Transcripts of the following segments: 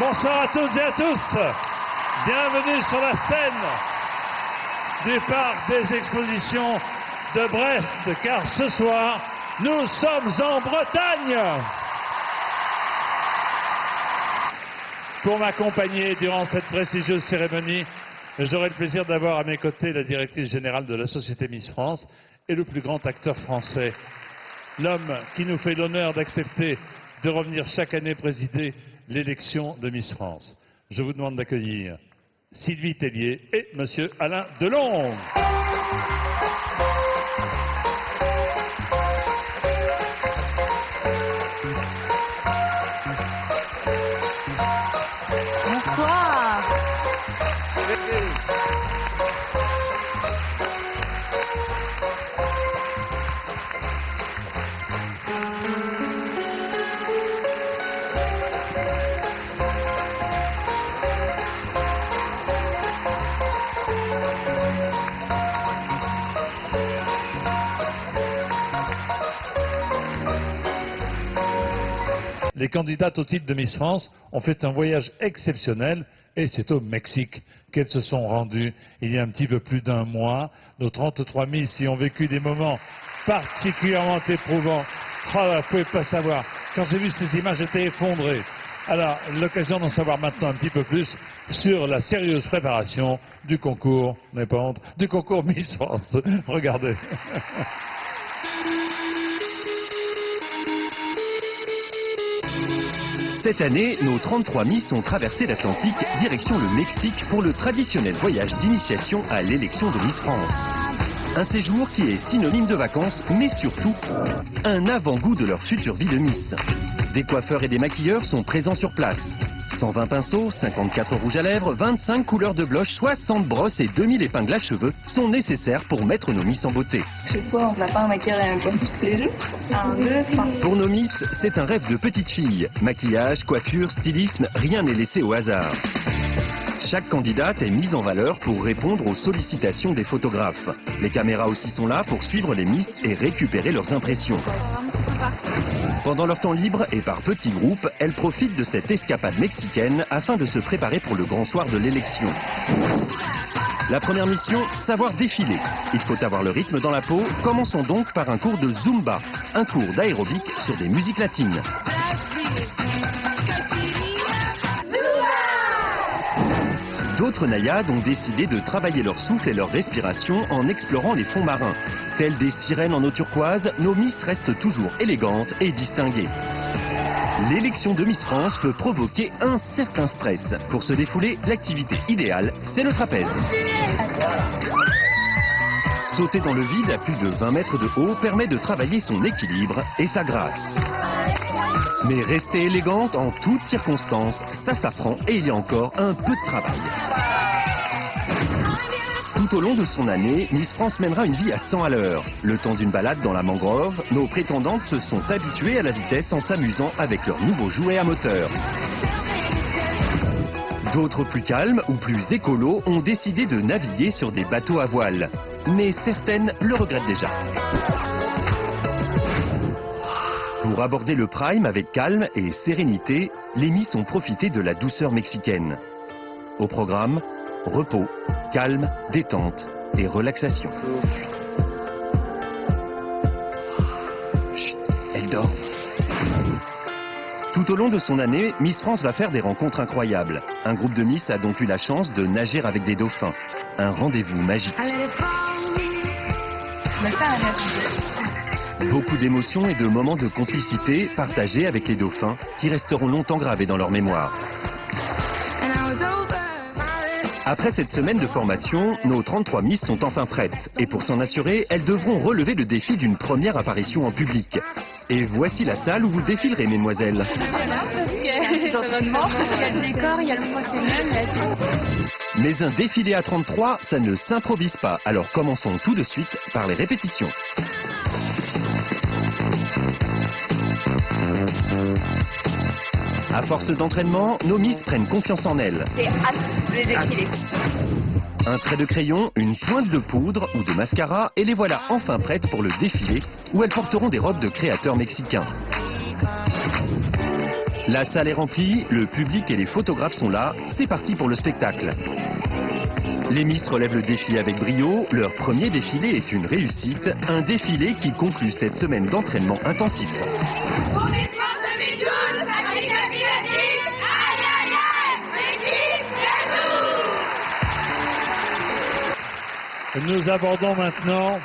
Bonsoir à toutes et à tous. Bienvenue sur la scène du parc des expositions de Brest, car ce soir, nous sommes en Bretagne. Pour m'accompagner durant cette prestigieuse cérémonie, j'aurai le plaisir d'avoir à mes côtés la directrice générale de la Société Miss France et le plus grand acteur français, l'homme qui nous fait l'honneur d'accepter de revenir chaque année présider l'élection de Miss France. Je vous demande d'accueillir Sylvie Tellier et Monsieur Alain Delon. Bonsoir. Les candidates au titre de Miss France ont fait un voyage exceptionnel et c'est au Mexique qu'elles se sont rendues il y a un petit peu plus d'un mois. Nos 33 Miss y ont vécu des moments particulièrement éprouvants. Oh là, vous ne pouvez pas savoir. Quand j'ai vu ces images, j'étais effondré. Alors, l'occasion d'en savoir maintenant un petit peu plus sur la sérieuse préparation du concours, n'ayez pas honte, du concours Miss France. Regardez. Cette année, nos 33 Miss ont traversé l'Atlantique direction le Mexique pour le traditionnel voyage d'initiation à l'élection de Miss France. Un séjour qui est synonyme de vacances, mais surtout un avant-goût de leur future vie de Miss. Des coiffeurs et des maquilleurs sont présents sur place. 120 pinceaux, 54 rouges à lèvres, 25 couleurs de blush, 60 brosses et 2000 épingles à cheveux sont nécessaires pour mettre nos Miss en beauté. Chez soi, on n'a pas un maquilleur et un coiffeur tous les jours. 1, 2, 3. Pour nos Miss, c'est un rêve de petite fille. Maquillage, coiffure, stylisme, rien n'est laissé au hasard. Chaque candidate est mise en valeur pour répondre aux sollicitations des photographes. Les caméras aussi sont là pour suivre les Miss et récupérer leurs impressions. Pendant leur temps libre et par petits groupes, elles profitent de cette escapade mexicaine afin de se préparer pour le grand soir de l'élection. La première mission, savoir défiler. Il faut avoir le rythme dans la peau. Commençons donc par un cours de Zumba, un cours d'aérobic sur des musiques latines. D'autres naïades ont décidé de travailler leur souffle et leur respiration en explorant les fonds marins. Telles des sirènes en eau turquoise, nos Miss restent toujours élégantes et distinguées. L'élection de Miss France peut provoquer un certain stress. Pour se défouler, l'activité idéale, c'est le trapèze. Sauter dans le vide à plus de 20 mètres de haut permet de travailler son équilibre et sa grâce. Mais rester élégante en toutes circonstances, ça s'apprend et il y a encore un peu de travail. Tout au long de son année, Miss France mènera une vie à 100 à l'heure. Le temps d'une balade dans la mangrove, nos prétendantes se sont habituées à la vitesse en s'amusant avec leurs nouveaux jouets à moteur. D'autres plus calmes ou plus écolos ont décidé de naviguer sur des bateaux à voile. Mais certaines le regrettent déjà. Pour aborder le prime avec calme et sérénité, les Miss ont profité de la douceur mexicaine. Au programme, repos, calme, détente et relaxation. Chut, elle dort. Tout au long de son année, Miss France va faire des rencontres incroyables. Un groupe de Miss a donc eu la chance de nager avec des dauphins. Un rendez-vous magique. Beaucoup d'émotions et de moments de complicité partagés avec les dauphins qui resteront longtemps gravés dans leur mémoire. Après cette semaine de formation, nos 33 Miss sont enfin prêtes. Et pour s'en assurer, elles devront relever le défi d'une première apparition en public. Et voici la salle où vous défilerez, mesdemoiselles. Voilà, parce qu'il y a un petit environnement, il y a le décor, il y a le procédure, il y a tout. Mais un défilé à 33, ça ne s'improvise pas. Alors commençons tout de suite par les répétitions. À force d'entraînement, nos Miss prennent confiance en elles. C'est hâte de défiler. Un trait de crayon, une pointe de poudre ou de mascara et les voilà enfin prêtes pour le défilé où elles porteront des robes de créateurs mexicains. La salle est remplie, le public et les photographes sont là. C'est parti pour le spectacle. Les Miss relèvent le défi avec brio. Leur premier défilé est une réussite. Un défilé qui conclut cette semaine d'entraînement intensif. Pour Miss France 2012, Afrique asiatique, aïe aïe aïe, Métis, Nous abordons maintenant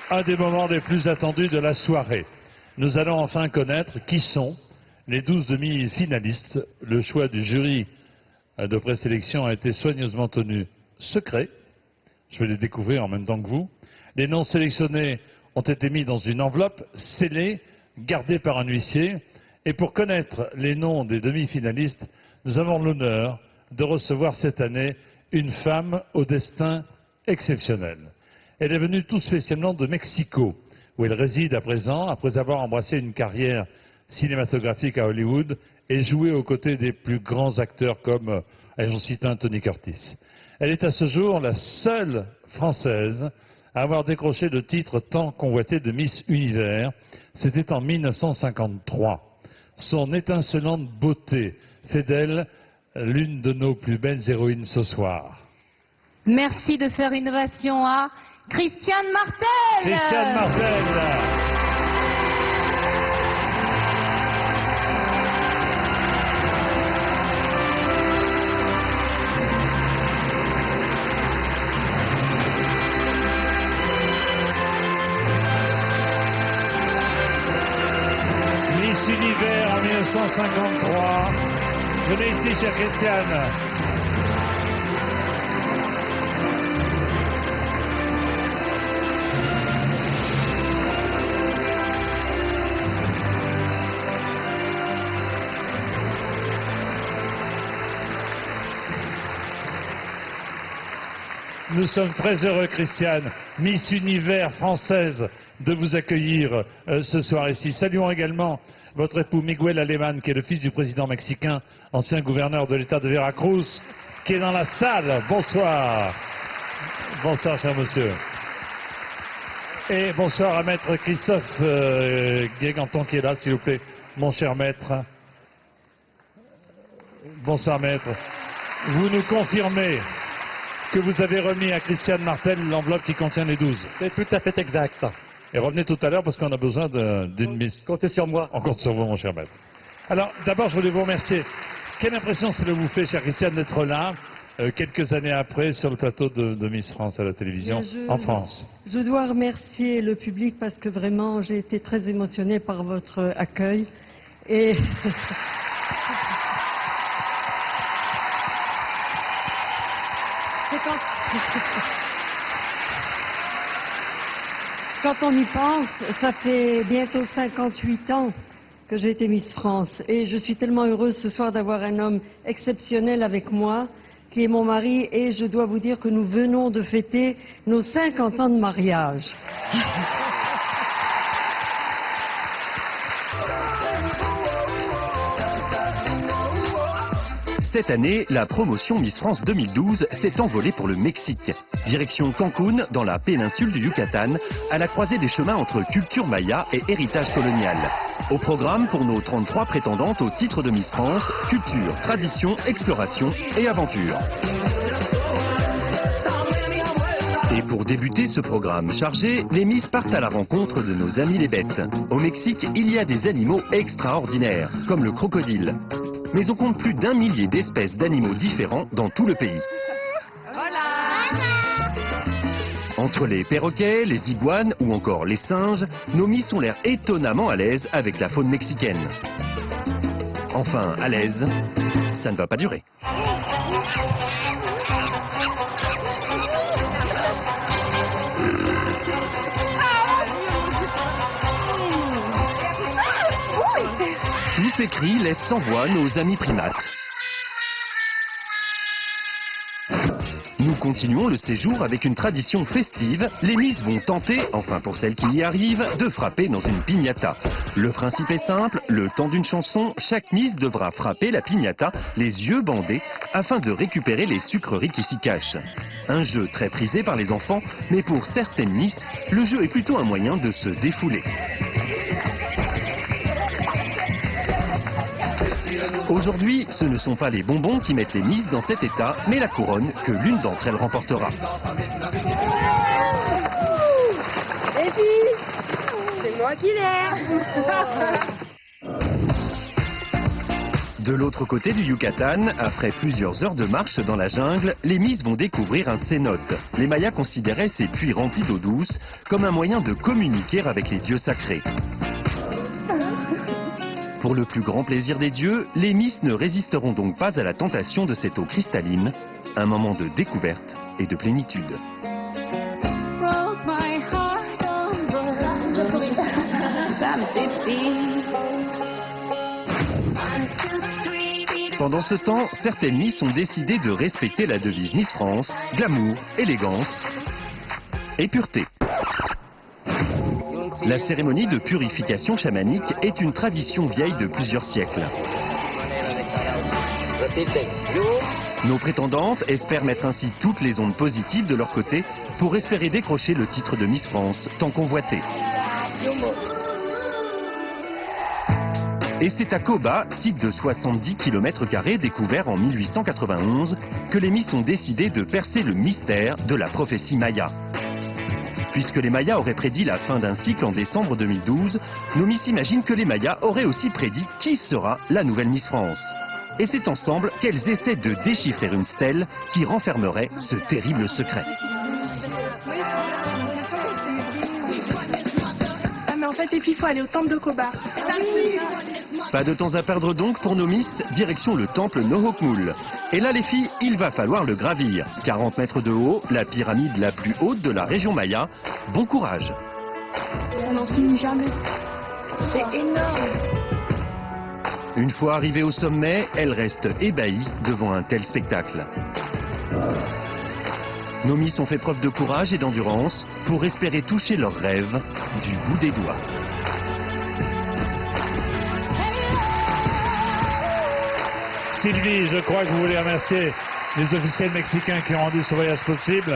un des moments les plus attendus de la soirée. Nous allons enfin connaître qui sont les 12 demi-finalistes. Le choix du jury de présélection a été soigneusement tenu secret. Je vais les découvrir en même temps que vous. Les noms sélectionnés ont été mis dans une enveloppe scellée, gardée par un huissier. Et pour connaître les noms des demi-finalistes, nous avons l'honneur de recevoir cette année une femme au destin exceptionnel. Elle est venue tout spécialement de Mexico, où elle réside à présent, après avoir embrassé une carrière cinématographique à Hollywood et joué aux côtés des plus grands acteurs comme, j'en cite un, Tony Curtis. Elle est à ce jour la seule Française à avoir décroché le titre tant convoité de Miss Univers. C'était en 1953. Son étincelante beauté fait d'elle l'une de nos plus belles héroïnes ce soir. Merci de faire une ovation à Christiane Martel. Christiane Martel. Miss Univers en 1953. Venez ici, chère Christiane. Nous sommes très heureux, Christiane, Miss Univers française, de vous accueillir ce soir ici. Saluons également votre époux Miguel Alemán, qui est le fils du président mexicain, ancien gouverneur de l'État de Veracruz, qui est dans la salle. Bonsoir. Bonsoir, cher monsieur. Et bonsoir à maître Christophe Guéganton, qui est là, s'il vous plaît, mon cher maître. Bonsoir, maître. Vous nous confirmez que vous avez remis à Christiane Martel l'enveloppe qui contient les 12. C'est tout à fait exact. Et revenez tout à l'heure parce qu'on a besoin d'une Miss. Comptez sur moi. On compte sur vous, mon cher maître. Alors, d'abord, je voulais vous remercier. Quelle impression cela vous fait, chère Christiane, d'être là, quelques années après, sur le plateau de Miss France à la télévision, en France? Je dois remercier le public parce que vraiment, j'ai été très émotionnée par votre accueil. Et... Quand on y pense, ça fait bientôt 58 ans que j'ai été Miss France. Et je suis tellement heureuse ce soir d'avoir un homme exceptionnel avec moi, qui est mon mari. Et je dois vous dire que nous venons de fêter nos 50 ans de mariage. Cette année, la promotion Miss France 2012 s'est envolée pour le Mexique. Direction Cancún, dans la péninsule du Yucatan, à la croisée des chemins entre culture maya et héritage colonial. Au programme, pour nos 33 prétendantes au titre de Miss France, culture, tradition, exploration et aventure. Et pour débuter ce programme chargé, les Miss partent à la rencontre de nos amis les bêtes. Au Mexique, il y a des animaux extraordinaires, comme le crocodile. Mais on compte plus d'1 millier d'espèces d'animaux différents dans tout le pays. Entre les perroquets, les iguanes ou encore les singes, nos Miss ont l'air étonnamment à l'aise avec la faune mexicaine. Enfin, à l'aise, ça ne va pas durer. Tous ces cris laissent sans voix nos amis primates. Nous continuons le séjour avec une tradition festive. Les Miss vont tenter, enfin pour celles qui y arrivent, de frapper dans une piñata. Le principe est simple, le temps d'une chanson, chaque Miss devra frapper la piñata, les yeux bandés, afin de récupérer les sucreries qui s'y cachent. Un jeu très prisé par les enfants, mais pour certaines Miss, le jeu est plutôt un moyen de se défouler. Aujourd'hui, ce ne sont pas les bonbons qui mettent les Miss dans cet état, mais la couronne que l'une d'entre elles remportera. Et puis, c'est moi qui l'ai. De l'autre côté du Yucatan, après plusieurs heures de marche dans la jungle, les Miss vont découvrir un cénote. Les Mayas considéraient ces puits remplis d'eau douce comme un moyen de communiquer avec les dieux sacrés. Pour le plus grand plaisir des dieux, les Miss ne résisteront donc pas à la tentation de cette eau cristalline, un moment de découverte et de plénitude. Pendant ce temps, certaines Miss ont décidé de respecter la devise Miss France, glamour, élégance et pureté. La cérémonie de purification chamanique est une tradition vieille de plusieurs siècles. Nos prétendantes espèrent mettre ainsi toutes les ondes positives de leur côté pour espérer décrocher le titre de Miss France tant convoité. Et c'est à Coba, site de 70 km² découvert en 1891, que les Miss ont décidé de percer le mystère de la prophétie Maya. Puisque les Mayas auraient prédit la fin d'un cycle en décembre 2012, nos Miss imaginent que les Mayas auraient aussi prédit qui sera la nouvelle Miss France. Et c'est ensemble qu'elles essaient de déchiffrer une stèle qui renfermerait ce terrible secret. Ah mais en fait, et puis il faut aller au temple de Coba. Pas de temps à perdre donc pour nos Miss, direction le temple Nohokmul. Et là les filles, il va falloir le gravir. 40 mètres de haut, la pyramide la plus haute de la région Maya. Bon courage. On n'en finit jamais. C'est énorme. Une fois arrivées au sommet, elles restent ébahies devant un tel spectacle. Nos Miss ont fait preuve de courage et d'endurance pour espérer toucher leurs rêves du bout des doigts. Sylvie, je crois que vous voulez remercier les officiels mexicains qui ont rendu ce voyage possible.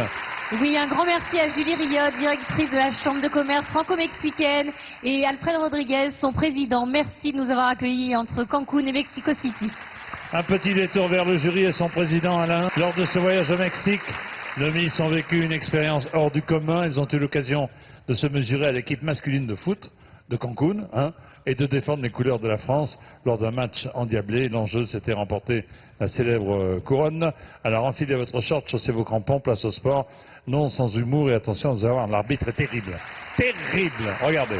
Oui, un grand merci à Julie Riot, directrice de la Chambre de commerce franco-mexicaine, et Alfred Rodriguez, son président. Merci de nous avoir accueillis entre Cancun et Mexico City. Un petit détour vers le jury et son président Alain. Lors de ce voyage au Mexique, nos Miss ont vécu une expérience hors du commun. Ils ont eu l'occasion de se mesurer à l'équipe masculine de foot de Cancun, et de défendre les couleurs de la France lors d'un match endiablé. L'enjeu, c'était remporter la célèbre couronne. Alors enfilez votre short, chaussez vos crampons, place au sport. Non sans humour et attention, vous allez voir, l'arbitre est terrible. Terrible, regardez.